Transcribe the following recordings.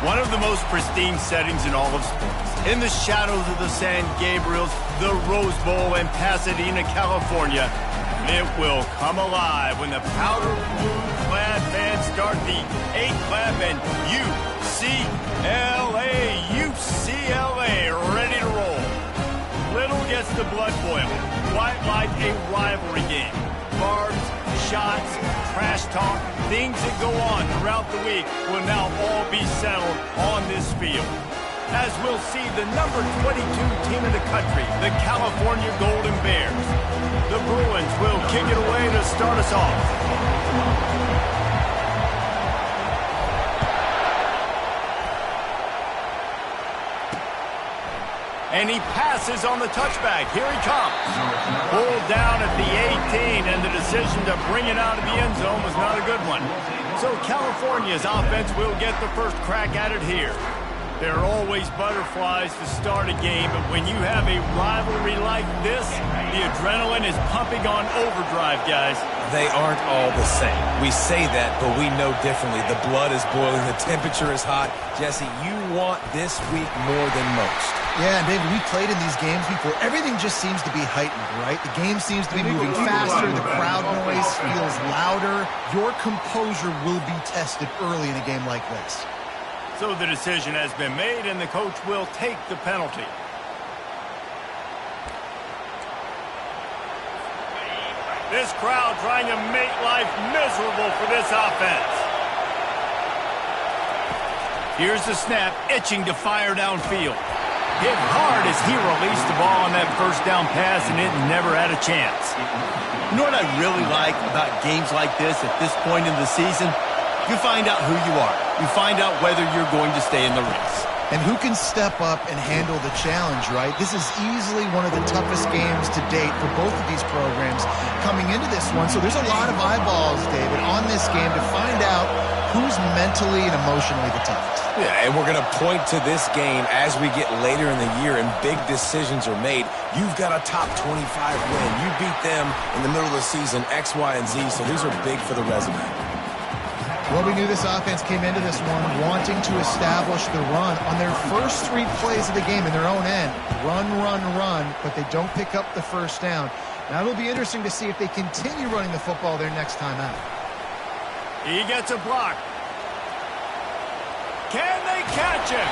One of the most pristine settings in all of sports. In the shadows of the San Gabriels, the Rose Bowl in Pasadena, California, it will come alive when the powder blue-clad fans start the 8-clap and UCLA, ready to roll. Little gets the blood boiling, quite like a rivalry game. Barbs, shots, trash talk, things that go on throughout the week will now all be settled on this field. As we'll see the number 22 team in the country, the California Golden Bears. The Bruins will kick it away to start us off. And he passes on the touchback. Here he comes. Pulled down at the 18, and the decision to bring it out of the end zone was not a good one. So California's offense will get the first crack at it here. There are always butterflies to start a game, but when you have a rivalry like this, the adrenaline is pumping on overdrive, guys. They aren't all the same. We say that, but we know differently. The blood is boiling. The temperature is hot. Jesse, you want this week more than most. Yeah, David, we played in these games before. Everything just seems to be heightened, right? The game seems to be moving faster. The crowd noise feels louder. Your composure will be tested early in a game like this. So the decision has been made, and the coach will take the penalty. This crowd trying to make life miserable for this offense. Here's the snap, itching to fire downfield. Hit hard as he released the ball on that first down pass, and it never had a chance. You know what I really like about games like this at this point in the season? You find out who you are. You find out whether you're going to stay in the race. And who can step up and handle the challenge, right? This is easily one of the toughest games to date for both of these programs coming into this one. So there's a lot of eyeballs, David, on this game to find out who's mentally and emotionally the toughest. Yeah, and we're going to point to this game as we get later in the year and big decisions are made. You've got a top 25 win. You beat them in the middle of the season, X, Y, and Z, so these are big for the resume. Well, we knew this offense came into this one wanting to establish the run on their first 3 plays of the game in their own end. Run, run, run, but they don't pick up the first down. Now it'll be interesting to see if they continue running the football their next time out. He gets a block. Can they catch him?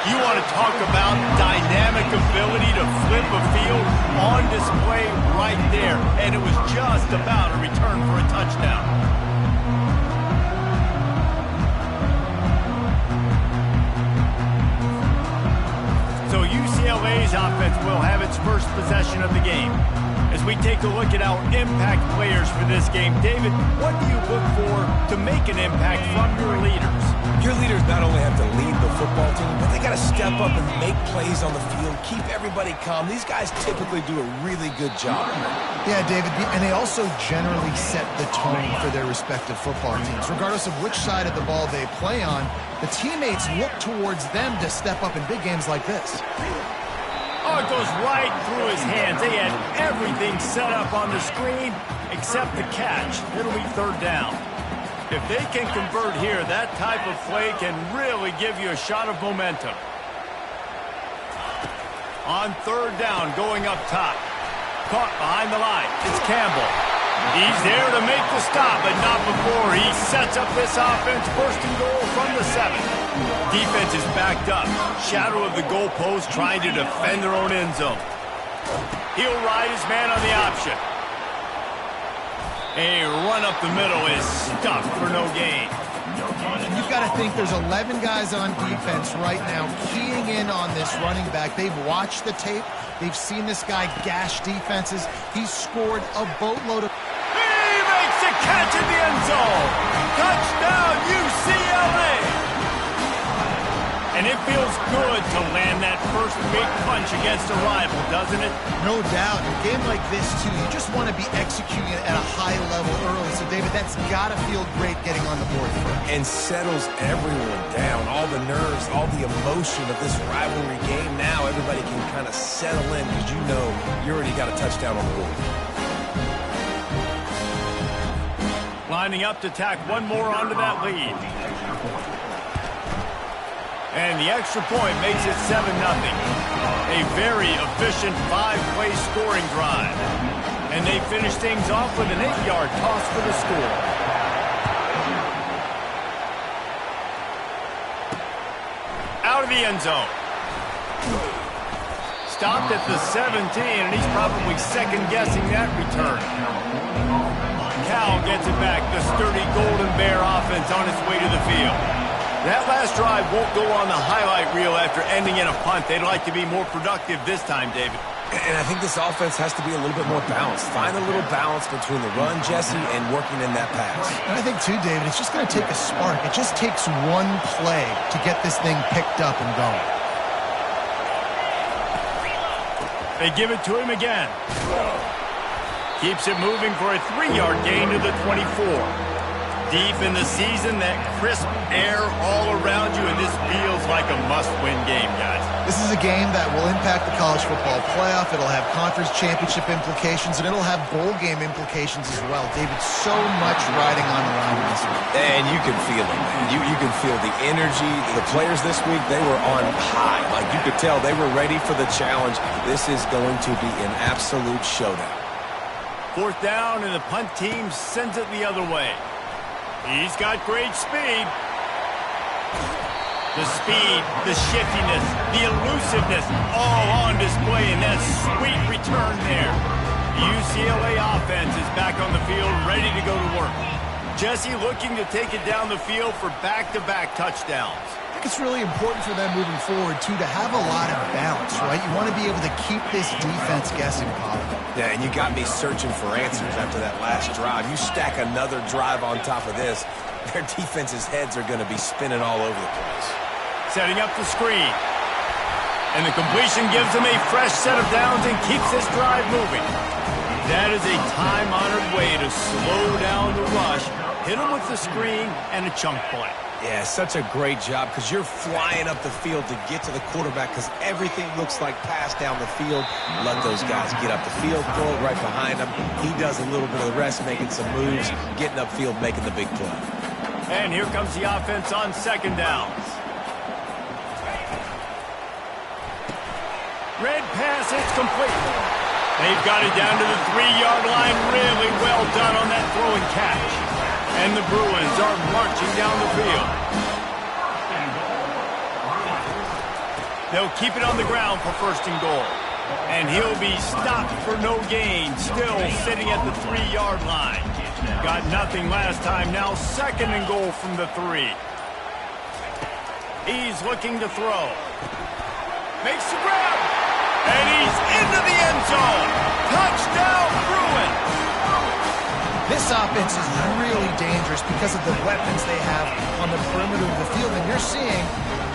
You want to talk about dynamic ability to flip a field on display right there. And it was just about a return for a touchdown. So UCLA's offense will have its first possession of the game. As we take a look at our impact players for this game, David, what do you look for to make an impact from your leaders? Your leaders not only have to lead the football team, but they got to step up and make plays on the field, keep everybody calm. These guys typically do a really good job. Yeah, David, and they also generally set the tone for their respective football teams. Regardless of which side of the ball they play on, the teammates look towards them to step up in big games like this. Oh, it goes right through his hands. They had everything set up on the screen except the catch. It'll be third down. If they can convert here, that type of play can really give you a shot of momentum. On third down, going up top. Caught behind the line. It's Campbell. He's there to make the stop, but not before he sets up this offense. First and goal from the 7. Defense is backed up. Shadow of the goalpost trying to defend their own end zone. He'll ride his man on the option. A run up the middle is stuffed for no gain. You've got to think there's 11 guys on defense right now keying in on this running back. They've watched the tape. They've seen this guy gash defenses. He's scored a boatload of... He makes a catch in the end zone. Touchdown, UCLA. And it feels good to land that first big punch against a rival, doesn't it? No doubt. In a game like this, too, you just want to be executing it at a high level early. So, David, that's got to feel great getting on the board first. And settles everyone down. All the nerves, all the emotion of this rivalry game. Now everybody can kind of settle in because you know you already got a touchdown on the board. Lining up to tack one more onto that lead. And the extra point makes it 7-0. A very efficient 5-play scoring drive. And they finish things off with an 8-yard toss for the score. Out of the end zone. Stopped at the 17, and he's probably second-guessing that return. Cal gets it back. The sturdy Golden Bear offense on its way to the field. That last drive won't go on the highlight reel after ending in a punt. They'd like to be more productive this time, David. And I think this offense has to be a little bit more balanced. Find a little balance between the run, Jesse, and working in that pass. And I think, too, David, it's just going to take a spark. It just takes one play to get this thing picked up and going. They give it to him again. Keeps it moving for a 3-yard gain to the 24. Deep in the season, that crisp air all around you, and this feels like a must-win game, guys. This is a game that will impact the college football playoff. It'll have conference championship implications, and it'll have bowl game implications as well. David, so much riding on the line in this one. And you can feel it, man. You can feel the energy. The players this week, they were on high. Like, you could tell they were ready for the challenge. This is going to be an absolute showdown. 4th down, and the punt team sends it the other way. He's got great speed. The speed, the shiftiness, the elusiveness, all on display in that sweet return there. The UCLA offense is back on the field, ready to go to work. Jesse looking to take it down the field for back-to-back touchdowns. I think it's really important for them moving forward, too, to have a lot of balance, right? You want to be able to keep this defense guessing, Colin. Yeah, and you got me searching for answers after that last drive. You stack another drive on top of this, their defense's heads are going to be spinning all over the place. Setting up the screen. And the completion gives them a fresh set of downs and keeps this drive moving. That is a time-honored way to slow down the rush, hit them with the screen, and a chunk play. Yeah, such a great job because you're flying up the field to get to the quarterback because everything looks like pass down the field. Let those guys get up the field, throw it right behind him. He does a little bit of the rest, making some moves, getting upfield, making the big play. And here comes the offense on 2nd downs. Red pass, it's complete. They've got it down to the 3-yard line. Really well done on that throw and catch. And the Bruins are marching down the field. They'll keep it on the ground for 1st and goal. And he'll be stopped for no gain, still sitting at the 3-yard line. Got nothing last time, now 2nd and goal from the 3. He's looking to throw. Makes the grab. And he's into the end zone. Touchdown, Bruins. This offense is really dangerous because of the weapons they have on the perimeter of the field. And you're seeing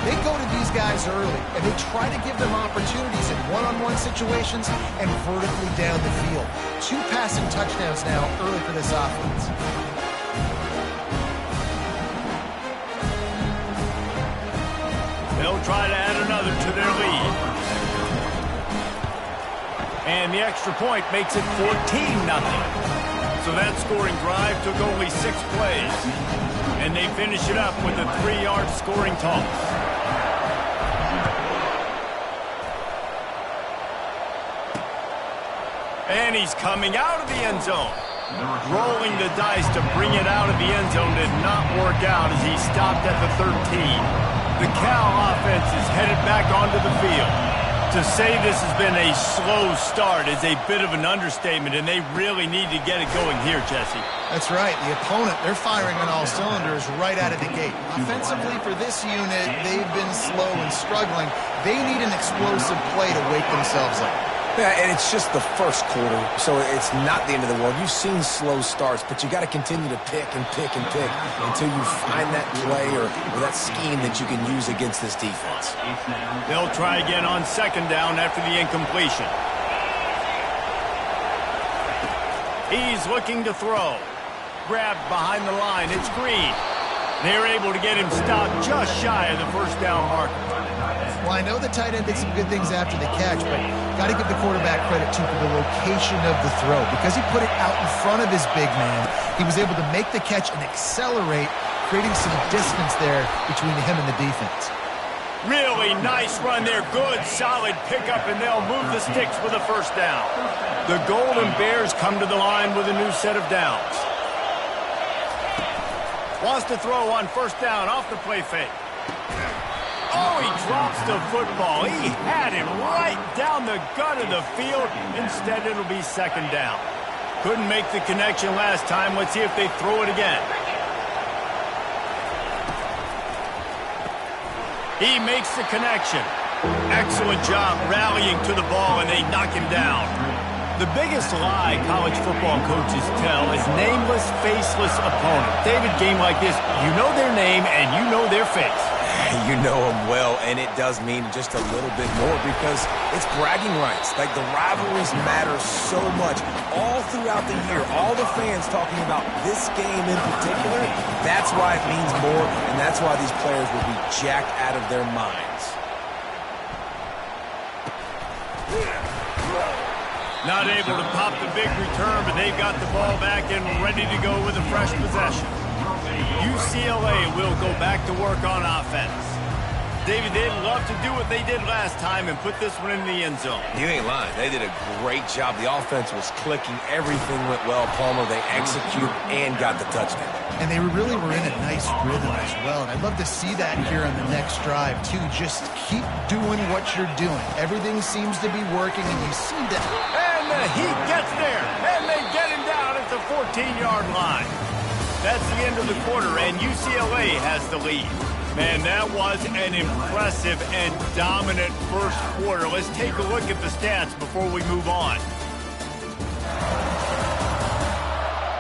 they go to these guys early, and they try to give them opportunities in one-on-one situations and vertically down the field. 2 passing touchdowns now early for this offense. They'll try to add another to their lead. And the extra point makes it 14-0. So that scoring drive took only 6 plays. And they finish it up with a 3-yard scoring toss. And he's coming out of the end zone. Rolling the dice to bring it out of the end zone did not work out as he stopped at the 13. The Cal offense is headed back onto the field. To say this has been a slow start is a bit of an understatement, and they really need to get it going here, Jesse. That's right. The opponent, they're firing on all cylinders right out of the gate. Offensively, for this unit, they've been slow and struggling. They need an explosive play to wake themselves up. Yeah, and it's just the first quarter, so it's not the end of the world. You've seen slow starts, but you got to continue to pick and pick and pick until you find that play or that scheme that you can use against this defense. They'll try again on 2nd down after the incompletion. He's looking to throw. Grabbed behind the line. It's Green. They're able to get him stopped just shy of the 1st down marker. Well, I know the tight end did some good things after the catch, but got to give the quarterback credit, too, for the location of the throw. Because he put it out in front of his big man, he was able to make the catch and accelerate, creating some distance there between him and the defense. Really nice run there. Good, solid pickup, and they'll move the sticks with a first down. The Golden Bears come to the line with a new set of downs. Wants to throw on first down off the play fake. Oh, he drops the football. He had him right down the gut of the field. Instead, it'll be second down. Couldn't make the connection last time. Let's see if they throw it again. He makes the connection. Excellent job rallying to the ball, and they knock him down. The biggest lie college football coaches tell is nameless, faceless opponent. David, game like this, you know their name and you know their face. You know them well, and it does mean just a little bit more because it's bragging rights. Like, the rivalries matter so much all throughout the year. All the fans talking about this game in particular, that's why it means more, and that's why these players will be jacked out of their minds. Not able to pop the big return, but they've got the ball back and ready to go with a fresh possession. UCLA will go back to work on offense. David, they'd love to do what they did last time and put this one in the end zone. You ain't lying. They did a great job. The offense was clicking. Everything went well. Palmer, they executed and got the touchdown. And they really were in a nice rhythm as well. And I'd love to see that here on the next drive, too. Just keep doing what you're doing. Everything seems to be working, and you see that. And the Heat gets there, and they get him down at the 14-yard line. That's the end of the quarter, and UCLA has the lead. Man, that was an impressive and dominant first quarter. Let's take a look at the stats before we move on.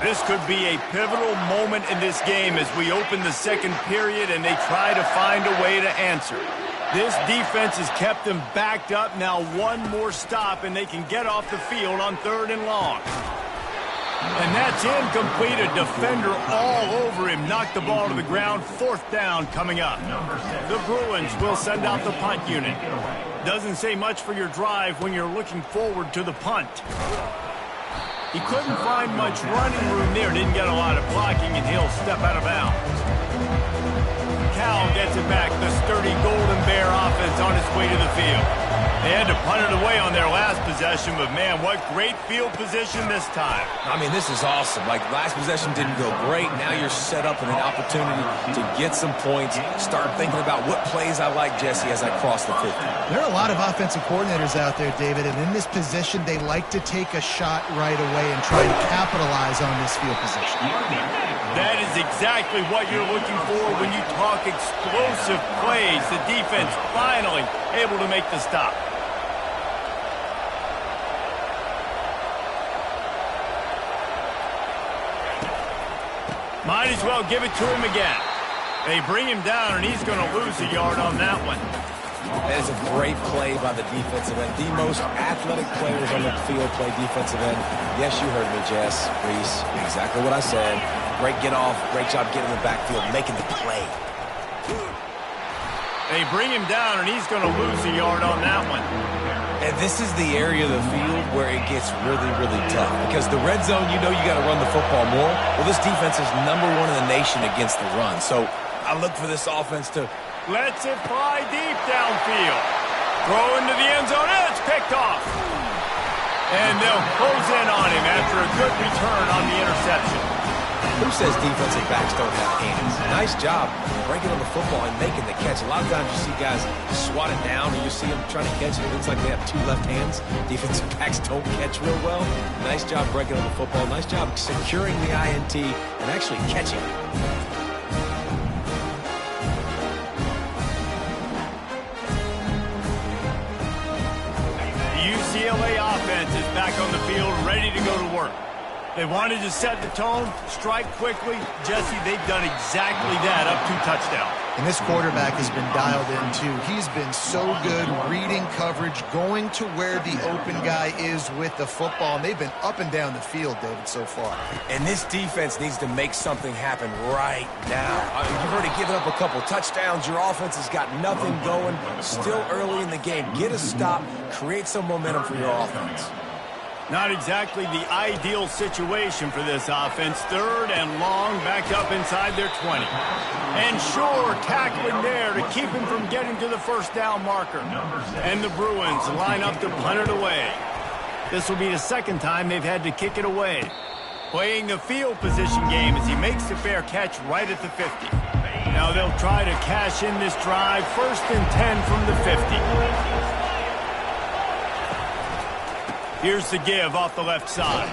This could be a pivotal moment in this game as we open the second period and they try to find a way to answer. This defense has kept them backed up. Now one more stop and they can get off the field on 3rd and long. And that's incomplete. A defender all over him. Knocked the ball to the ground. 4th down coming up. The Bruins will send out the punt unit. Doesn't say much for your drive when you're looking forward to the punt. He couldn't find much running room there. Didn't get a lot of blocking, and he'll step out of bounds. Cal gets it back. The sturdy Golden Bear offense on its way to the field. They had to punt it away on their last possession, but man, what great field position this time. I mean, this is awesome. Like, last possession didn't go great. Now you're set up in an opportunity to get some points. Start thinking about what plays I like, Jesse, as I cross the 50. There are a lot of offensive coordinators out there, David, and in this position, they like to take a shot right away and try to capitalize on this field position. That is exactly what you're looking for when you talk explosive plays. The defense finally able to make the stop. Might as well give it to him again. They bring him down, and he's going to lose a yard on that one. That is a great play by the defensive end. The most athletic players on the field play defensive end. Yes, you heard me, Jess, Reese. Exactly what I said. Great get off. Great job getting in the backfield, making the play. They bring him down, and he's going to lose a yard on that one. And this is the area of the field where it gets really, really tough. Because the red zone, you know you got to run the football more. Well, this defense is #1 in the nation against the run. So I look for this offense to... Lets it fly deep downfield. Throw into the end zone, and it's picked off. And they'll close in on him after a good return on the interception. Who says defensive backs don't have hands? Nice job breaking on the football and making the catch. A lot of times you see guys swat it down and you see them trying to catch it. It looks like they have 2 left hands. Defensive backs don't catch real well. Nice job breaking on the football. Nice job securing the INT and actually catching it. The UCLA offense is back on the field, ready to go to work. They wanted to set the tone, strike quickly. Jesse, they've done exactly that, up 2 touchdowns. And this quarterback has been dialed in, too. He's been so good reading coverage, going to where the open guy is with the football. And they've been up and down the field, David, so far. And this defense needs to make something happen right now. You've already given up a couple touchdowns. Your offense has got nothing going. Still early in the game. Get a stop. Create some momentum for your offense. Not exactly the ideal situation for this offense. 3rd and long, backed up inside their 20. And sure, tackling there to keep him from getting to the first down marker. And the Bruins line up to punt it away. This will be the 2nd time they've had to kick it away. Playing the field position game as he makes the fair catch right at the 50. Now they'll try to cash in this drive. 1st and 10 from the 50. Here's the give off the left side.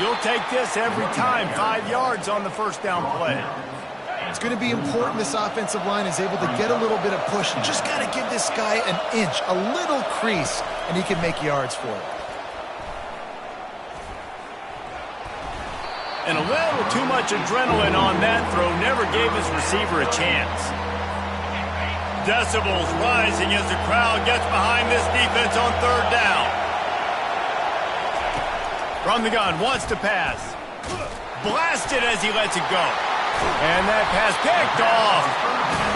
You'll take this every time. 5 yards on the first down play. It's going to be important this offensive line is able to get a little bit of push. Just got to give this guy an inch, a little crease, and he can make yards for it. And a little too much adrenaline on that throw never gave his receiver a chance. Decibels rising as the crowd gets behind this defense on 3rd down. From the gun, wants to pass. Blasted as he lets it go. And that pass picked off.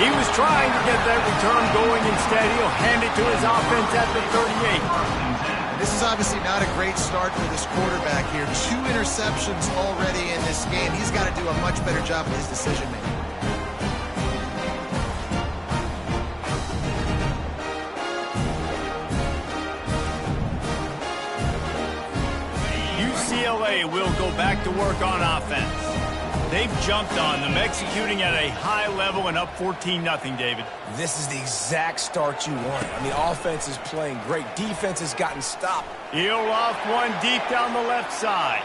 He was trying to get that return going. Instead, he'll hand it to his offense at the 38. This is obviously not a great start for this quarterback here. 2 interceptions already in this game. He's got to do a much better job with his decision-making. UCLA will go back to work on offense. They've jumped on them, executing at a high level and up 14-0, David. This is the exact start you want. I mean, offense is playing great. Defense has gotten stopped. He'll off one deep down the left side.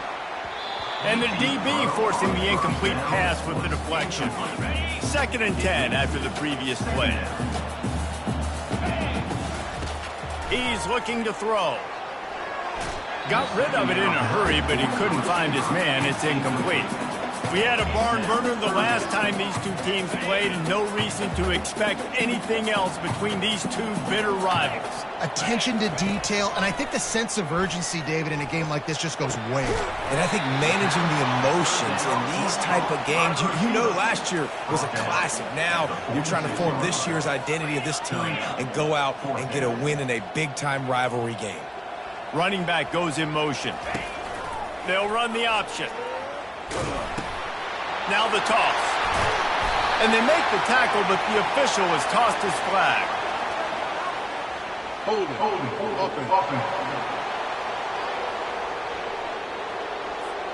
And the DB forcing the incomplete pass with the deflection. 2nd and 10 after the previous play. He's looking to throw. Got rid of it in a hurry, but he couldn't find his man. It's incomplete. We had a barn burner the last time these two teams played, and no reason to expect anything else between these two bitter rivals. Attention to detail, and I think the sense of urgency, David, in a game like this just goes way up. And I think managing the emotions in these type of games, you know last year was a classic. Now you're trying to form this year's identity of this team and go out and get a win in a big-time rivalry game. Running back goes in motion. They'll run the option. Now the toss. And they make the tackle, but the official has tossed his flag.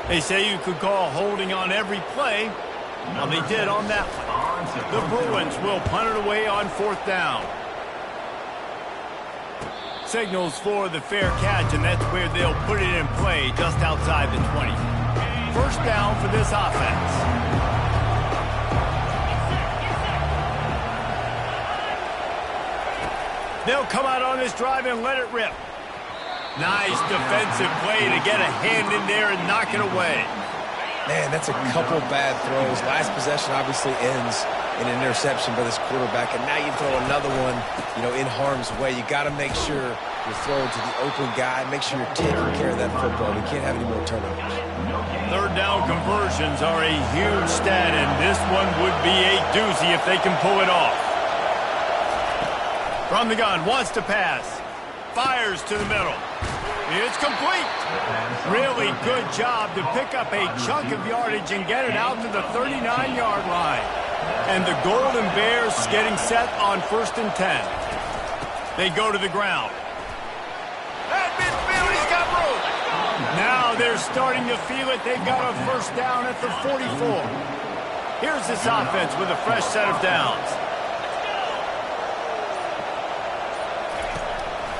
They say you could call holding on every play. Well, they did on that one. The Bruins will punt it away on 4th down. Signals for the fair catch, and that's where they'll put it in play just outside the 20. 1st down for this offense. They'll come out on this drive and let it rip. Nice defensive play to get a hand in there and knock it away. Man, that's a couple bad throws. Last possession obviously ends in an interception by this quarterback, and now you throw another one, in harm's way. You got to make sure you're throwing to the open guy. Make sure you're taking care of that football. We can't have any more turnovers. 3rd down conversions are a huge stat, and this one would be a doozy if they can pull it off. From the gun, wants to pass. Fires to the middle. It's complete. Really good job to pick up a chunk of yardage and get it out to the 39-yard line. And the Golden Bears getting set on 1st and 10. They go to the ground. At midfield, he's got room. Now they're starting to feel it. They've got a 1st down at the 44. Here's this offense with a fresh set of downs.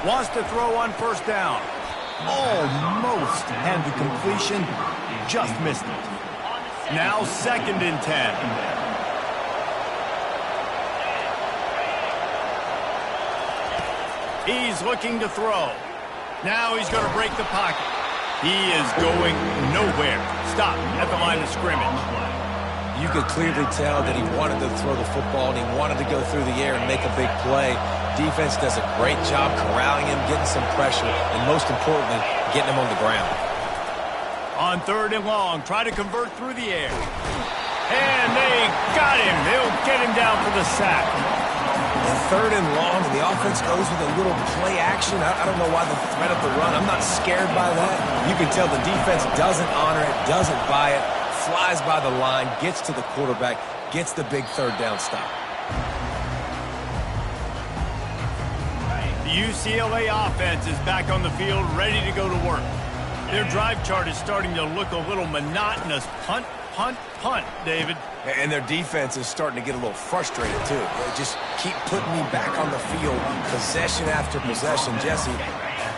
Wants to throw on 1st down. Almost had the completion, just missed it. Now 2nd and 10. He's looking to throw. Now he's going to break the pocket. He is going nowhere. Stop at the line of scrimmage. You could clearly tell that he wanted to throw the football and he wanted to go through the air and make a big play. Defense does a great job corralling him, getting some pressure, and most importantly, getting him on the ground. On 3rd and long, try to convert through the air. And they got him. They'll get him down for the sack. Third and long, and the offense goes with a little play action. I don't know why the threat of the run. I'm not scared by that. You can tell the defense doesn't honor it, doesn't buy it, flies by the line, gets to the quarterback, gets the big third down stop. The UCLA offense is back on the field, ready to go to work. Their drive chart is starting to look a little monotonous. Punt, punt, punt, David. And their defense is starting to get a little frustrated, too. They just keep putting me back on the field, possession after possession. Jesse,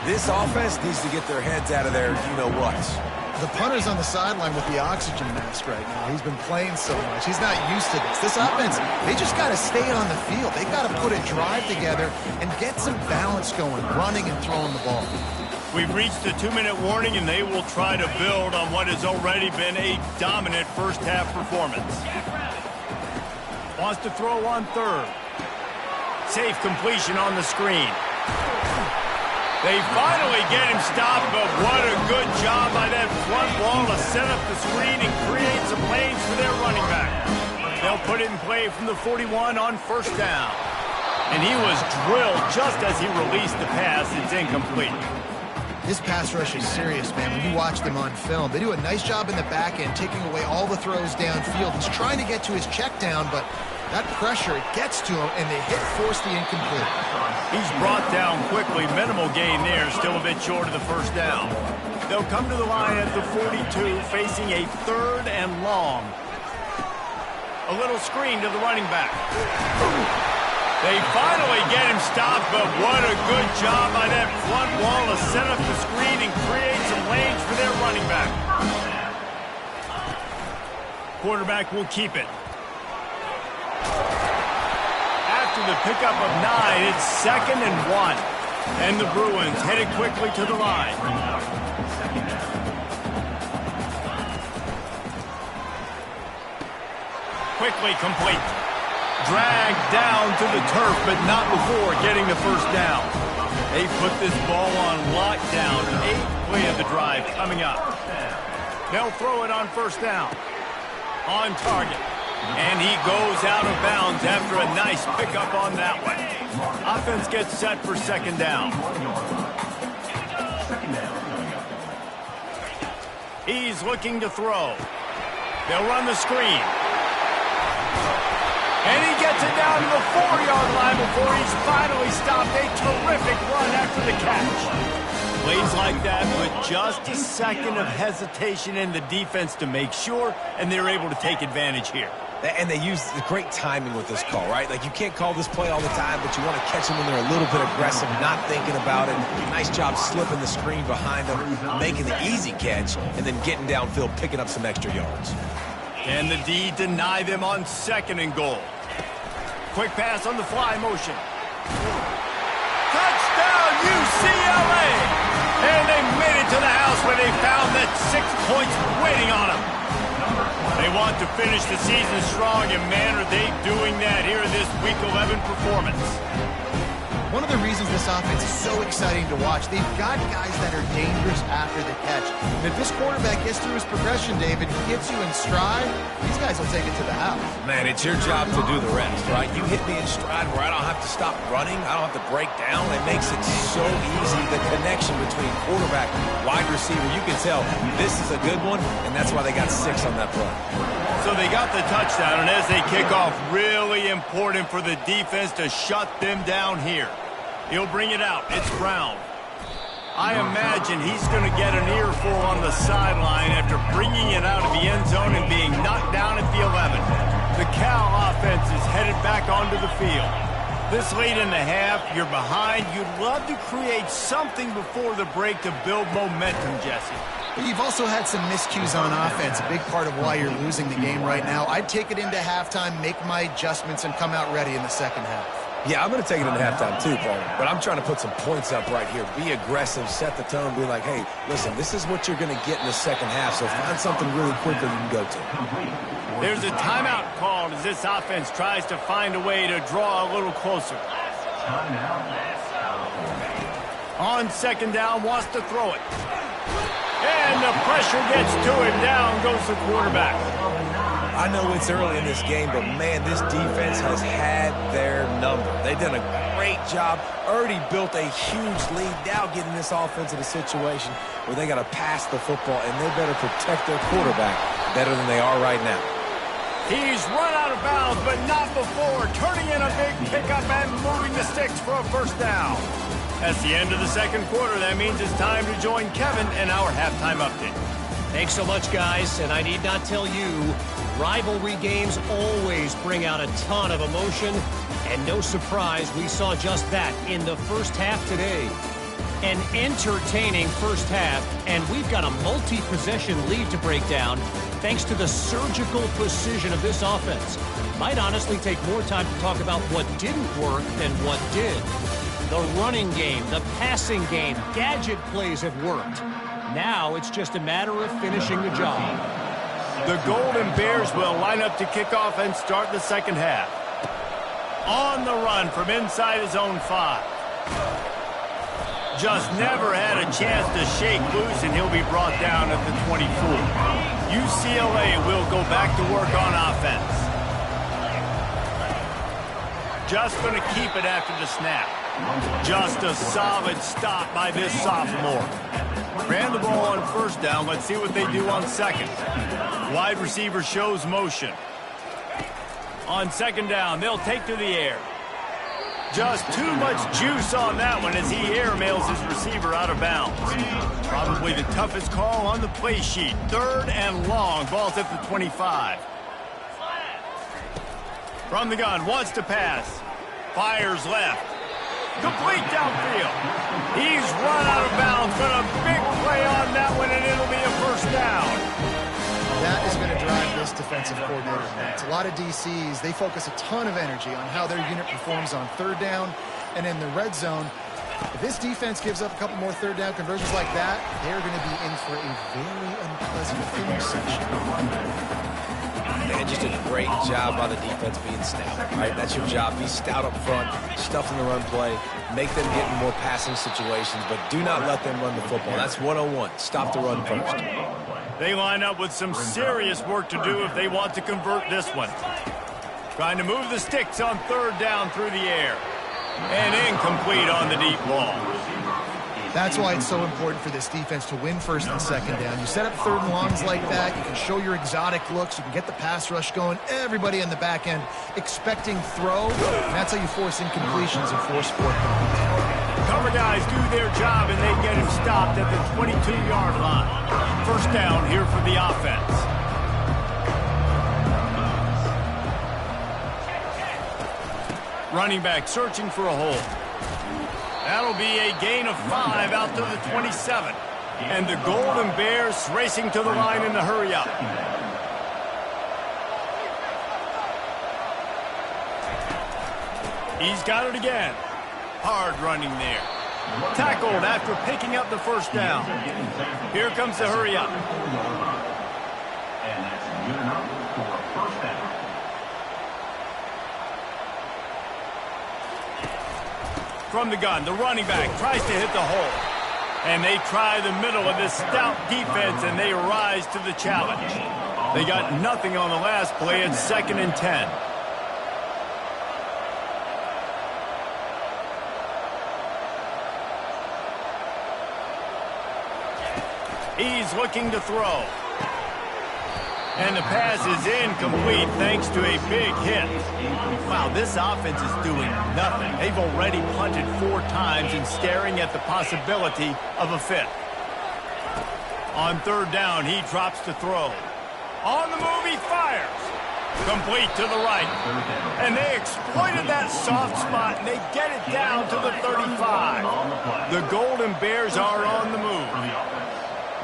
this offense needs to get their heads out of their you-know-whats. The punter's on the sideline with the oxygen mask right now. He's been playing so much. He's not used to this. This offense, they just got to stay on the field. They got to put a drive together and get some balance going, running and throwing the ball. We've reached the 2-minute warning, and they will try to build on what has already been a dominant first-half performance. Wants to throw on third. Safe completion on the screen. They finally get him stopped, but what a good job by that front wall to set up the screen and create some lanes for their running back. They'll put it in play from the 41 on first down. And he was drilled just as he released the pass. It's incomplete. This pass rush is serious, man. When you watch them on film, they do a nice job in the back end, taking away all the throws downfield. He's trying to get to his check down, but that pressure, it gets to him, and they force the incomplete. He's brought down quickly. Minimal gain there, still a bit short of the first down. They'll come to the line at the 42, facing a third and long. A little screen to the running back. They finally get him stopped, but what a good job by that front wall to set up the screen and create some lanes for their running back. Quarterback will keep it. After the pickup of 9, it's 2nd and 1. And the Bruins headed quickly to the line. Quickly complete. Dragged down to the turf, but not before getting the first down. They put this ball on lockdown. 8th play of the drive coming up. They'll throw it on first down. On target. And he goes out of bounds after a nice pickup on that one. Offense gets set for 2nd down. He's looking to throw. They'll run the screen. And he gets it down to the 4-yard line before he's finally stopped. A terrific run after the catch. Plays like that with just a second of hesitation in the defense to make sure, and they're able to take advantage here. And they use the great timing with this call, right? Like, you can't call this play all the time, but you want to catch them when they're a little bit aggressive, not thinking about it. Nice job slipping the screen behind them, making the easy catch, and then getting downfield, picking up some extra yards. Can the D deny them on 2nd and goal? Quick pass on the fly motion. Touchdown, UCLA! And they made it to the house where they found that 6 points waiting on them. They want to finish the season strong, and man, are they doing that here in this Week 11 performance. One of the reasons this offense is so exciting to watch, they've got guys that are dangerous after the catch. And if this quarterback gets through his progression, David, he gets you in stride, these guys will take it to the house. Man, it's your job to do the rest, right? You hit me in stride where I don't have to stop running. I don't have to break down. It makes it so easy, the connection between quarterback, wide receiver. You can tell this is a good one, and that's why they got 6 on that play. So they got the touchdown, and as they kick off, really important for the defense to shut them down here. He'll bring it out. It's Brown. I imagine he's going to get an earful on the sideline after bringing it out of the end zone and being knocked down at the 11. The Cal offense is headed back onto the field. This late in the half, you're behind. You'd love to create something before the break to build momentum, Jesse. But you've also had some miscues on offense, a big part of why you're losing the game right now. I'd take it into halftime, make my adjustments, and come out ready in the second half. Yeah, I'm going to take it into halftime too, Paul. But I'm trying to put some points up right here. Be aggressive, set the tone, be like, hey, listen, this is what you're going to get in the second half, so find something really quickly you can go to. There's a timeout called as this offense tries to find a way to draw a little closer. On 2nd down, wants to throw it. And the pressure gets to him. Down goes the quarterback. I know it's early in this game, but, man, this defense has had their number. They've done a great job, already built a huge lead, now getting this offense in a situation where they got to pass the football, and they better protect their quarterback better than they are right now. He's run out of bounds, but not before turning in a big pickup and moving the sticks for a first down. That's the end of the second quarter. That means it's time to join Kevin in our halftime update. Thanks so much, guys, and I need not tell you, rivalry games always bring out a ton of emotion, and no surprise, we saw just that in the first half today. An entertaining first half, and we've got a multi-possession lead to break down thanks to the surgical precision of this offense. Might honestly take more time to talk about what didn't work than what did. The running game, the passing game, gadget plays have worked. Now it's just a matter of finishing the job. The Golden Bears will line up to kick off and start the second half. On the run from inside his own 5. Just never had a chance to shake loose, and he'll be brought down at the 24. UCLA will go back to work on offense. Just going to keep it after the snap. Just a solid stop by this sophomore. Ran the ball on first down. Let's see what they do on second. Wide receiver shows motion. On second down, they'll take to the air. Just too much juice on that one as he airmails his receiver out of bounds. Probably the toughest call on the play sheet. Third and long. Ball's at the 25. From the gun, wants to pass. Fires left. Complete downfield. He's run out of bounds, but a big play on that one, and it'll be a first down. That is going to drive this defensive coordinator nuts. A lot of DCs, they focus a ton of energy on how their unit performs on third down and in the red zone. If this defense gives up a couple more third down conversions like that, they're going to be in for a very unpleasant finish section. Man, just a great job by the defense being stout, right? That's your job. Be stout up front, stuff in the run play, make them get in more passing situations, but do not let them run the football. That's 101. Stop the run first. They line up with some serious work to do if they want to convert this one. Trying to move the sticks on third down through the air. And incomplete on the deep ball. That's why it's so important for this defense to win first and second down. You set up third and longs like that, you can show your exotic looks, you can get the pass rush going, everybody in the back end expecting throw, and that's how you force incompletions and force fourth down. Cover guys do their job, and they get him stopped at the 22-yard line. First down here for the offense. Running back searching for a hole. That'll be a gain of 5 out to the 27. And the Golden Bears racing to the line in the hurry up. He's got it again. Hard running there. Tackled after picking up the first down. Here comes the hurry up. And that's good enough for a first down. From the gun, the running back tries to hit the hole. And they try the middle of this stout defense, and they rise to the challenge. They got nothing on the last play. It's 2nd and 10. He's looking to throw. And the pass is incomplete thanks to a big hit. Wow, this offense is doing nothing. They've already punted 4 times and staring at the possibility of a fifth. On third down, he drops to throw. On the move, he fires. Complete to the right. And they exploited that soft spot, and they get it down to the 35. The Golden Bears are on the move.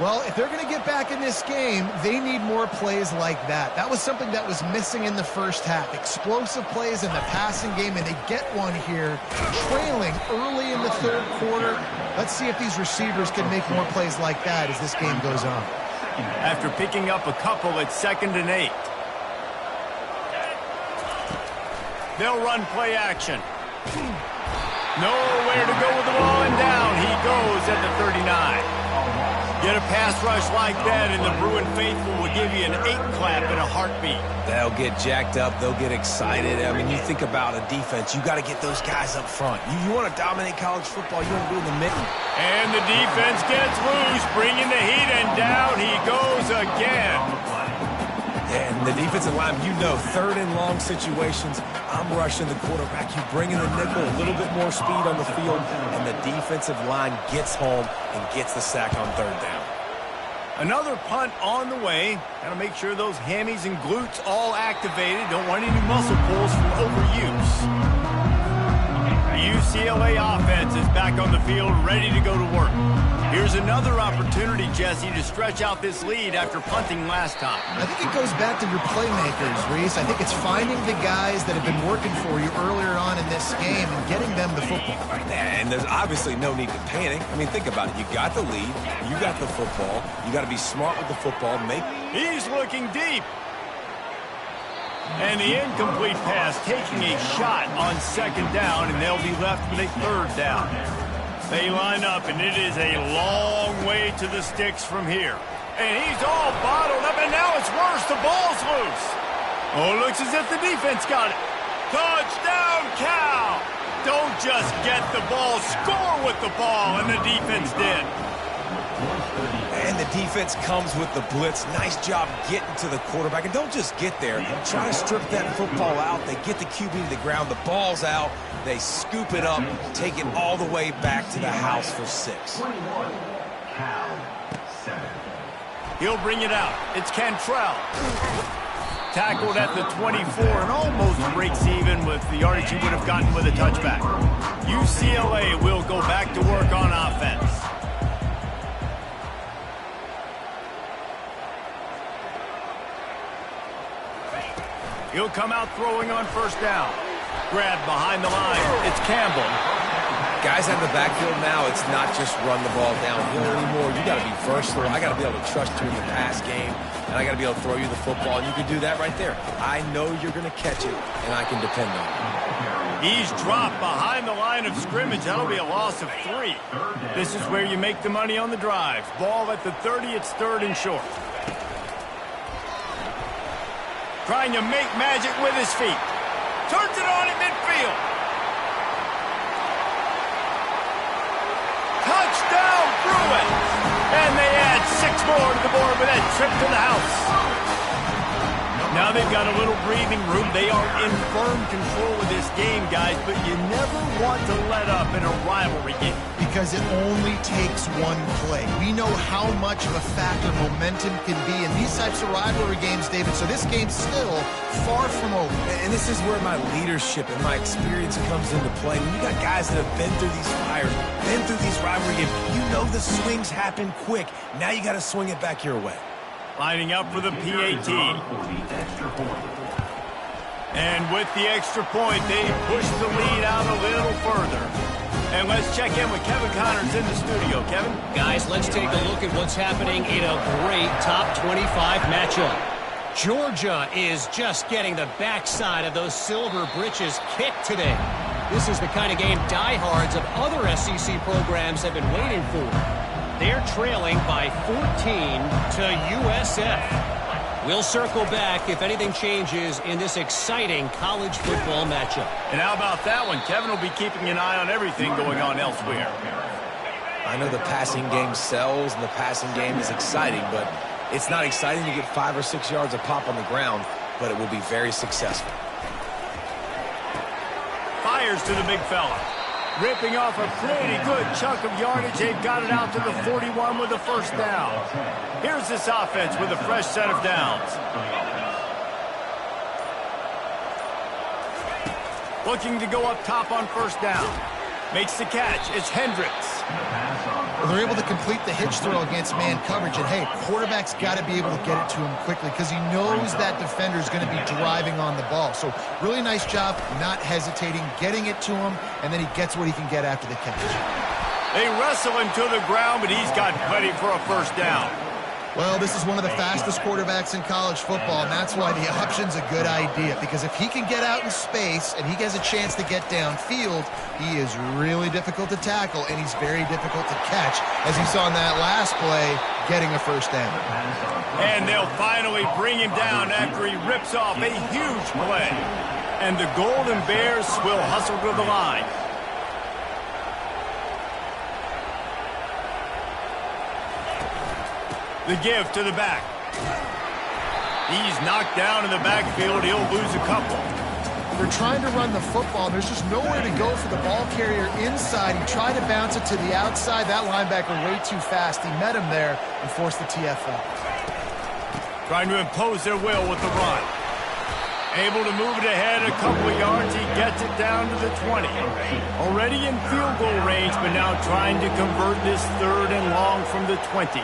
Well, if they're going to get back in this game, they need more plays like that. That was something that was missing in the first half. Explosive plays in the passing game, and they get one here, trailing early in the third quarter. Let's see if these receivers can make more plays like that as this game goes on. After picking up a couple, it's 2nd and 8. They'll run play action. Nowhere to go with the ball, and down he goes at the 39. Get a pass rush like that, and the Bruin faithful will give you an 8 clap and a heartbeat. They'll get jacked up. They'll get excited. I mean, you think about a defense. You got to get those guys up front. You want to dominate college football. You want to be in the middle. And the defense gets loose, bringing the heat, and down he goes again. Yeah, and the defensive line, you know, third and long situations, I'm rushing the quarterback. You bring in the nickel, a little bit more speed on the field, and the defensive line gets home and gets the sack on third down. Another punt on the way. Got to make sure those hammies and glutes all activated. Don't want any muscle pulls from overuse. The UCLA offense is back on the field, ready to go to work. Here's another opportunity, Jesse, to stretch out this lead after punting last time. I think it goes back to your playmakers, Reese. I think it's finding the guys that have been working for you earlier on in this game and getting them the football. And there's obviously no need to panic. I mean, think about it. You got the lead. You got the football. You got to be smart with the football. He's looking deep. And the incomplete pass taking a shot on second down, and they'll be left with a third down. They line up, and it is a long way to the sticks from here. And he's all bottled up, and now it's worse. The ball's loose. Oh, it looks as if the defense got it. Touchdown, Cal! Don't just get the ball, score with the ball, and the defense did. And the defense comes with the blitz. Nice job getting to the quarterback. And don't just get there. Try to strip that football out. They get the QB to the ground. The ball's out. They scoop it up, take it all the way back to the house for 6. He'll bring it out. It's Cantrell. Tackled at the 24 and almost breaks even with the yardage he would have gotten with a touchback. UCLA will go back to work on offense. He'll come out throwing on first down. Grabbed behind the line. It's Campbell. Guys out of the backfield now, it's not just run the ball downhill anymore. You got to be versatile. I got to be able to trust you in the pass game, and I got to be able to throw you the football, and you can do that right there. I know you're going to catch it, and I can depend on it. He's dropped behind the line of scrimmage. That'll be a loss of 3. This is where you make the money on the drives. Ball at the 30. It's third and short. Trying to make magic with his feet. Turns it on at midfield. Touchdown, Bruins! And they add 6 more to the board with that trip to the house. Now they've got a little breathing room. They are in firm control of this game, guys, but you never want to let up in a rivalry game. Because it only takes one play. We know how much of a factor momentum can be in these types of rivalry games, David, so this game's still far from over. And this is where my leadership and my experience comes into play. When you got guys that have been through these fires, been through these rivalry games, you know the swings happen quick. Now you got to swing it back your way. Lining up for the PAT. And with the extra point, they push the lead out a little further. And let's check in with Kevin Connors in the studio. Kevin? Guys, let's take a look at what's happening in a great top 25 matchup. Georgia is just getting the backside of those silver britches kicked today. This is the kind of game diehards of other SEC programs have been waiting for. They're trailing by 14 to USF. We'll circle back if anything changes in this exciting college football matchup. And how about that one? Kevin will be keeping an eye on everything going on elsewhere. I know the passing game sells and the passing game is exciting, but it's not exciting to get 5 or 6 yards of pop on the ground, but it will be very successful. Fires to the big fella. Ripping off a pretty good chunk of yardage. They've got it out to the 41 with the first down. Here's this offense with a fresh set of downs. Looking to go up top on first down. Makes the catch. It's Hendricks. Well, they're able to complete the hitch throw against man coverage. And, hey, quarterback's got to be able to get it to him quickly because he knows that defender is going to be driving on the ball. So really nice job not hesitating, getting it to him, and then he gets what he can get after the catch. They wrestle him to the ground, but he's got plenty for a first down. Well, this is one of the fastest quarterbacks in college football, and that's why the option's a good idea, because if he can get out in space and he has a chance to get downfield, he is really difficult to tackle, and he's very difficult to catch, as you saw in that last play, getting a first down. And they'll finally bring him down after he rips off a huge play. And the Golden Bears will hustle to the line. The give to the back. He's knocked down in the backfield. He'll lose a couple. They're trying to run the football. There's just nowhere to go for the ball carrier inside. He tried to bounce it to the outside. That linebacker way too fast. He met him there and forced the TFL. Trying to impose their will with the run. Able to move it ahead a couple of yards. He gets it down to the 20. Already in field goal range, but now trying to convert this 3rd and long from the 20.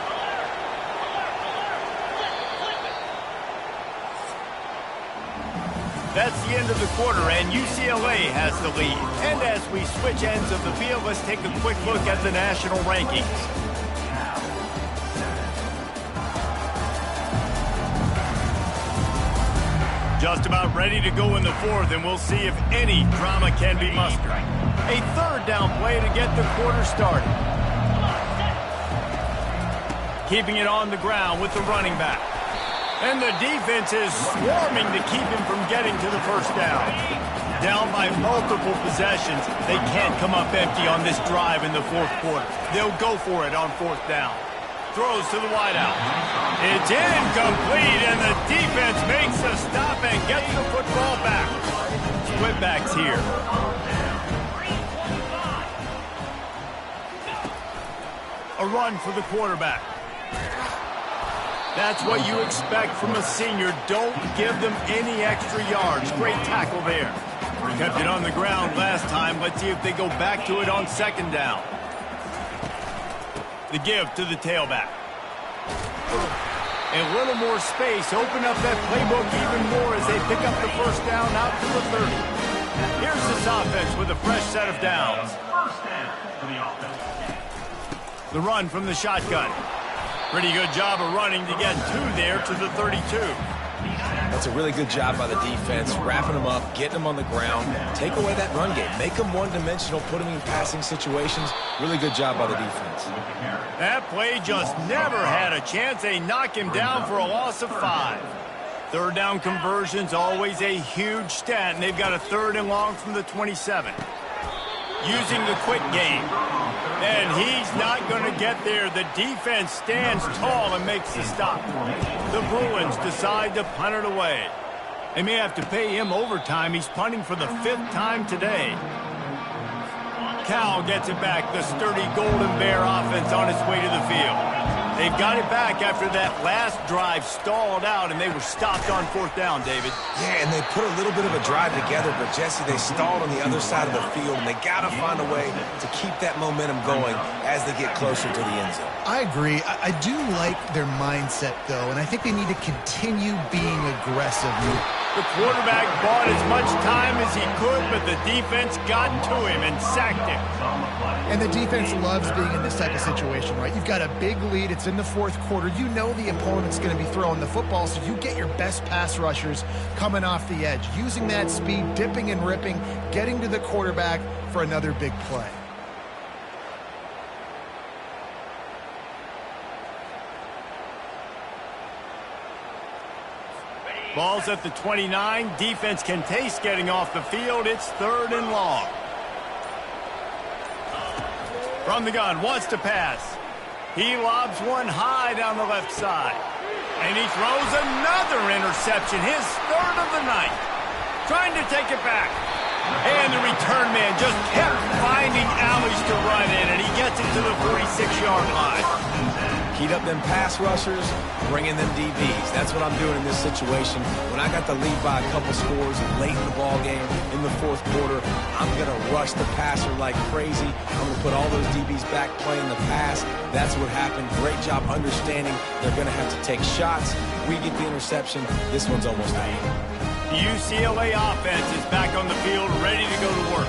That's the end of the quarter, and UCLA has the lead. And as we switch ends of the field, let's take a quick look at the national rankings. Just about ready to go in the 4th, and we'll see if any drama can be mustered. A 3rd down play to get the quarter started. Keeping it on the ground with the running back. And the defense is swarming to keep him from getting to the first down. Down by multiple possessions, they can't come up empty on this drive in the 4th quarter. They'll go for it on 4th down. Throws to the wideout. It's incomplete, and the defense makes a stop and gets the football back. Split-backs here. A run for the quarterback. That's what you expect from a senior. Don't give them any extra yards. Great tackle there. Kept it on the ground last time. Let's see if they go back to it on 2nd down. The give to the tailback. A little more space. Open up that playbook even more as they pick up the first down out to the 30. Here's this offense with a fresh set of downs. The run from the shotgun. Pretty good job of running to get 2 there to the 32. That's a really good job by the defense, wrapping them up, getting them on the ground, take away that run game, make them one-dimensional, put them in passing situations. Really good job by the defense. That play just never had a chance. They knock him down for a loss of 5. 3rd down conversion's always a huge stat, and they've got a 3rd and long from the 27. Using the quick game. And he's not going to get there. The defense stands tall and makes the stop. The Bruins decide to punt it away. They may have to pay him overtime. He's punting for the 5th time today. Cal gets it back. The sturdy Golden Bear offense on its way to the field. They've got it back after that last drive stalled out, and they were stopped on 4th down, David. Yeah, and they put a little bit of a drive together, but, Jesse, they stalled on the other side of the field, and they got to find a way to keep that momentum going as they get closer to the end zone. I agree. I do like their mindset, though, and I think they need to continue being aggressive. The quarterback bought as much time as he could, but the defense got to him and sacked him. And the defense loves being in this type of situation, right? You've got a big lead. It's in the 4th quarter. You know the opponent's going to be throwing the football, so you get your best pass rushers coming off the edge, using that speed, dipping and ripping, getting to the quarterback for another big play. Ball's at the 29. Defense can taste getting off the field. It's 3rd and long. From the gun, wants to pass. He lobs one high down the left side. And he throws another interception, his 3rd of the night. Trying to take it back. And the return man just kept finding alleys to run in, and he gets it to the 46-yard line. Heat up them pass rushers, bring in them DBs. That's what I'm doing in this situation. When I got the lead by a couple scores and late in the ball game in the 4th quarter, I'm going to rush the passer like crazy. I'm going to put all those DBs back playing the pass. That's what happened. Great job understanding they're going to have to take shots. We get the interception. This one's almost out. The UCLA offense is back on the field, ready to go to work.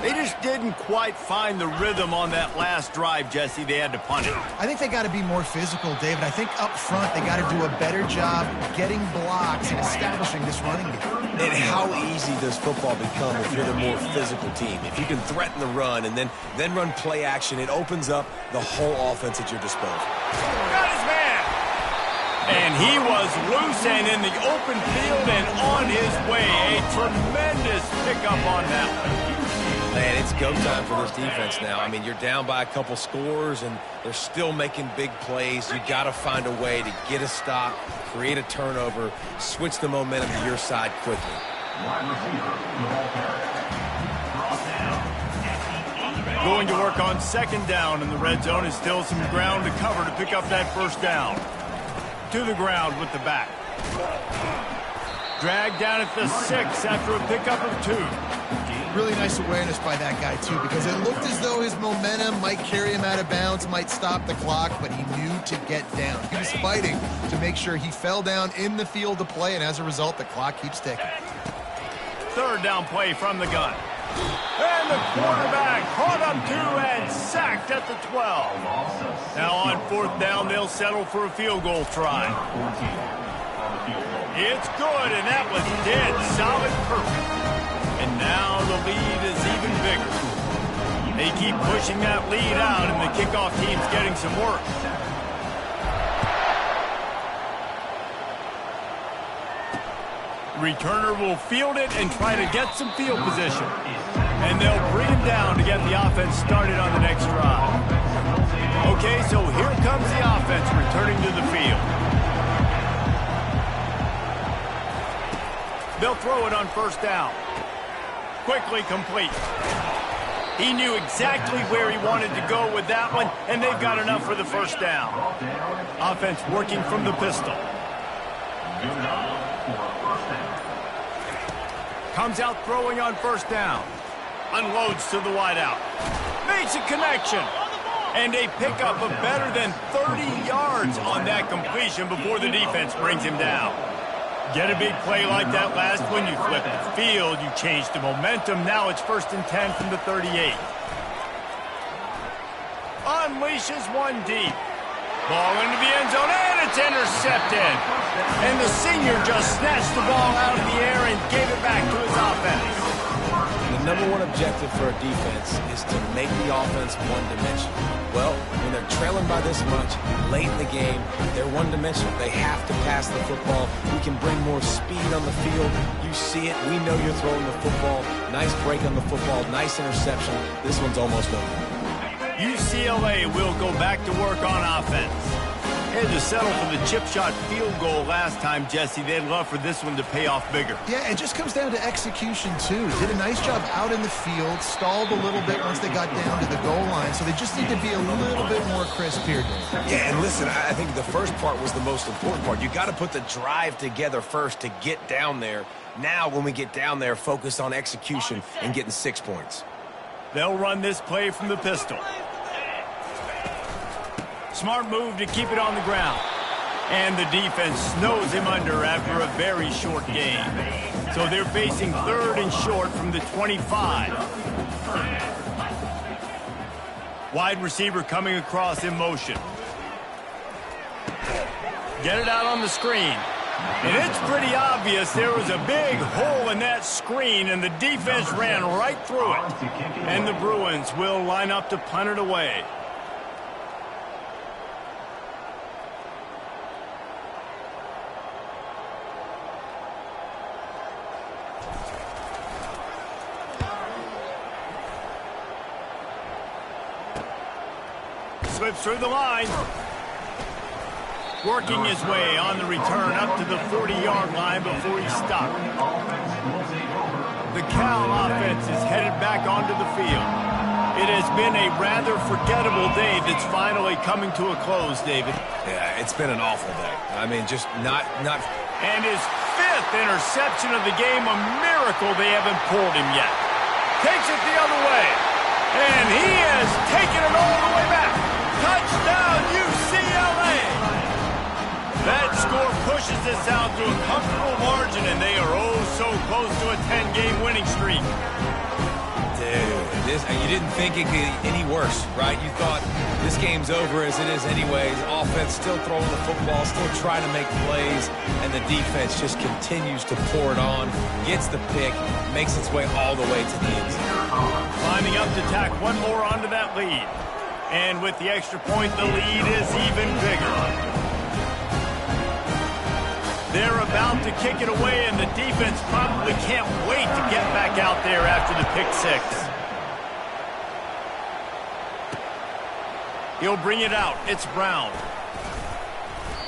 They just didn't quite find the rhythm on that last drive, Jesse. They had to punt it. I think they got to be more physical, David. I think up front they got to do a better job getting blocks and establishing this running game. And how easy does football become if you're the more physical team? If you can threaten the run and then run play action, it opens up the whole offense at your disposal. Got his man! And he was loose and in the open field and on his way. A tremendous pickup on that one. Man, it's go time for this defense now. I mean, you're down by a couple scores, and they're still making big plays. You got to find a way to get a stop, create a turnover, switch the momentum to your side quickly. Going to work on second down in the red zone is still some ground to cover to pick up that first down. To the ground with the back. Dragged down at the 6 after a pickup of 2. Really nice awareness by that guy, too, because it looked as though his momentum might carry him out of bounds, might stop the clock, but he knew to get down. He was fighting to make sure he fell down in the field to play, and as a result, the clock keeps ticking. Third down play from the gun. And the quarterback caught up 2 and sacked at the 12. Now on fourth down, they'll settle for a field goal try. It's good, and that was dead solid perfect. And now the lead is even bigger. They keep pushing that lead out, and the kickoff team's getting some work. Returner will field it and try to get some field position. And they'll bring him down to get the offense started on the next drive. Okay, so here comes the offense returning to the field. They'll throw it on first down. Quickly complete. He knew exactly where he wanted to go with that one, and they've got enough for the first down. Offense working from the pistol. Comes out throwing on first down. Unloads to the wideout. Makes a connection. And a pickup of better than 30 yards on that completion before the defense brings him down. Get a big play like that last one, you flip the field, you change the momentum. Now it's 1st and 10 from the 38. Unleashes one deep. Ball into the end zone, and it's intercepted. And the senior just snatched the ball out of the air and gave it back to his offense. The number one objective for a defense is to make the offense one-dimensional. Well, when they're trailing by this much, late in the game, they're one-dimensional. They have to pass the football. We can bring more speed on the field. You see it. We know you're throwing the football. Nice break on the football. Nice interception. This one's almost over. UCLA will go back to work on offense. Had to settle for the chip shot field goal last time, Jesse. They'd love for this one to pay off bigger. Yeah, it just comes down to execution, too. Did a nice job out in the field, stalled a little bit once they got down to the goal line, so they just need to be a little bit more crisp here, Dave. Yeah, and listen, I think the first part was the most important part. You got to put the drive together first to get down there. Now, when we get down there, focus on execution and getting 6 points. They'll run this play from the pistol. Smart move to keep it on the ground. And the defense snows him under after a very short game. So they're facing 3rd and short from the 25. Wide receiver coming across in motion. Get it out on the screen. And it's pretty obvious there was a big hole in that screen, and the defense ran right through it. And the Bruins will line up to punt it away. Slips through the line. Working his way on the return up to the 40-yard line before he's stopped. The Cal offense is headed back onto the field. It has been a rather forgettable day that's finally coming to a close, David. Yeah, it's been an awful day. I mean, just not. And his 5th interception of the game, a miracle they haven't pulled him yet. Takes it the other way. And he has taken it all the way back. Touchdown, UCLA! That score pushes this out to a comfortable margin, and they are oh so close to a 10-game winning streak. Dude, You didn't think it could get any worse, right? You thought this game's over as it is anyways. Offense still throwing the football, still trying to make plays, and the defense just continues to pour it on, gets the pick, makes its way all the way to the end zone. Climbing up to tack one more onto that lead. And with the extra point, the lead is even bigger. They're about to kick it away, and the defense probably can't wait to get back out there after the pick six. He'll bring it out. It's Brown.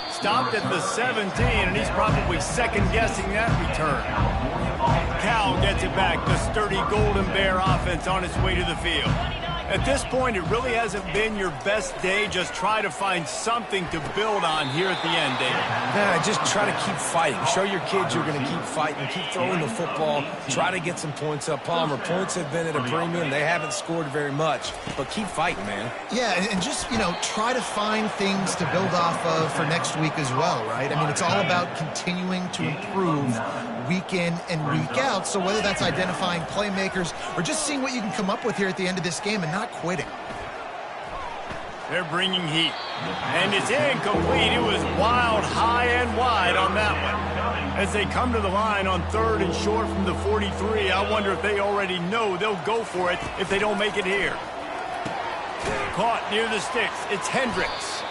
Stopped at the 17, and he's probably second-guessing that return. Cal gets it back. The sturdy Golden Bear offense on its way to the field. At this point, it really hasn't been your best day. Just try to find something to build on here at the end, David. Yeah, just try to keep fighting. Show your kids you're going to keep fighting, keep throwing the football, try to get some points up. Palmer, points have been at a premium. They haven't scored very much, but keep fighting, man. Yeah, and just, try to find things to build off of for next week as well, right? I mean, it's all about continuing to improve week in and week out. So whether that's identifying playmakers or just seeing what you can come up with here at the end of this game and not quitting. They're bringing heat. And it's incomplete. It was wild, high and wide on that one. As they come to the line on 3rd and short from the 43, I wonder if they already know they'll go for it if they don't make it here. Caught near the sticks. It's Hendricks.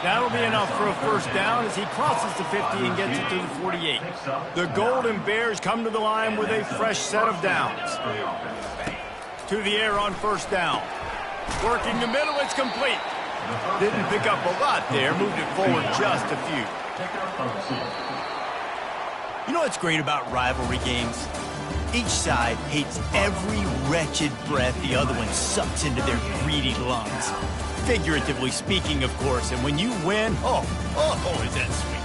That'll be enough for a first down as he crosses the 50 and gets it to the 48. The Golden Bears come to the line with a fresh set of downs. To the air on first down. Working the middle, it's complete. Didn't pick up a lot there, moved it forward just a few. You know what's great about rivalry games? Each side hates every wretched breath the other one sucks into their greedy lungs. Figuratively speaking, of course, and when you win, oh, is that sweet.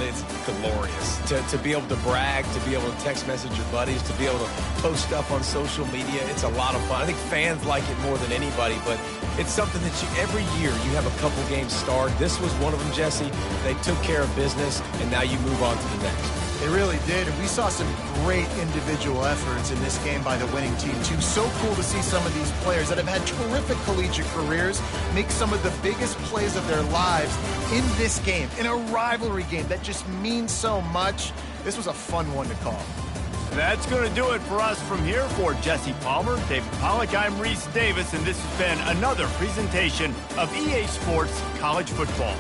It's glorious. To be able to brag, to be able to text message your buddies, to be able to post stuff on social media, it's a lot of fun. I think fans like it more than anybody, but it's something that every year you have a couple games starred. This was one of them, Jesse. They took care of business, and now you move on to the next. They really did, and we saw some great individual efforts in this game by the winning team, too. So cool to see some of these players that have had terrific collegiate careers make some of the biggest plays of their lives in this game, in a rivalry game that just means so much. This was a fun one to call. That's going to do it for us from here. For Jesse Palmer, David Pollack, I'm Reese Davis, and this has been another presentation of EA Sports College Football.